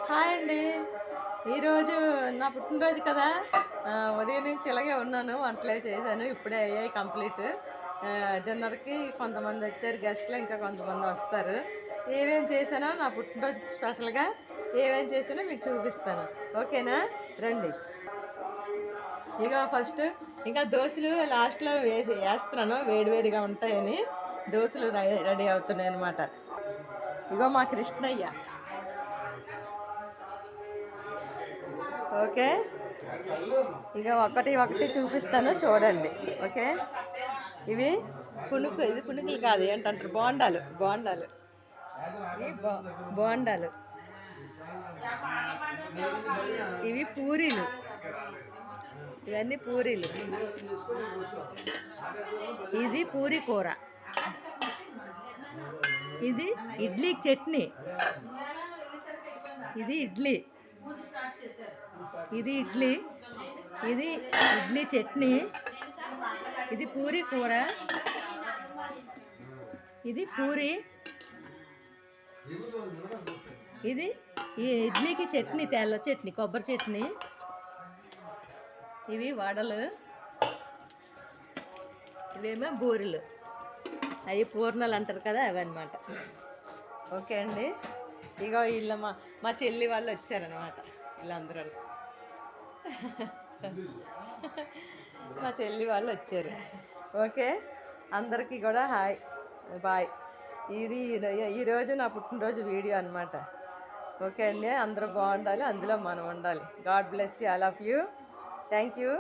Hi అండి. ఈరోజు నా పుట్టినరోజు కదా. ఉదయం నుంచి ఇలాగే ఉన్నాను, వంటలే చేశాను, ఇప్పుడే అయ్యాయి కంప్లీట్. డిన్నర్కి కొంతమంది వచ్చారు గెస్ట్లు, ఇంకా కొంతమంది వస్తారు. ఏమేమి చేశానో నా పుట్టినరోజు స్పెషల్గా ఏమేమి చేశానో మీకు చూపిస్తాను, ఓకేనా? రండి. ఇక ఫస్ట్ ఇంకా దోశలు లాస్ట్లో వేస్తున్నాను, వేడివేడిగా ఉంటాయని. దోశలు రెడీ అవుతున్నాయి అన్నమాట. ఇగో మా కృష్ణయ్య. ఓకే, ఇక ఒకటి ఒకటి చూపిస్తాను, చూడండి. ఓకే, ఇవి ఇది పునుకులు కాదు, ఏంటంటారు, బోండాలు. బోండాలు ఇవి బోండాలు. ఇవి పూరీలు, ఇవన్నీ పూరీలు. ఇది పూరీ కూర. ఇది ఇడ్లీకి చట్నీ. ఇది ఇడ్లీ. ఇది ఇడ్లీ. ఇది ఇడ్లీ చట్నీ. ఇది పూరీ కూర. ఇది పూరి. ఇది ఈ ఇడ్లీకి చట్నీ, తెల్ల చట్నీ, కొబ్బరి చట్నీ. ఇవి వడలు. ఇవేమో బూరెలు, అవి పూర్ణాలు అంటారు కదా, అవి అనమాట. ఓకే అండి. ఇక వీళ్ళ మా చెల్లి వాళ్ళు వచ్చారనమాట, వీళ్ళందరూ. మా చెల్లి వాళ్ళు వచ్చారు. ఓకే, అందరికీ కూడా హాయ్, బాయ్. ఇది ఈరోజు నా పుట్టినరోజు వీడియో అనమాట. ఓకే అండి, అందరూ బాగుండాలి, అందులో మనం ఉండాలి. God bless you, all of you. Thank you.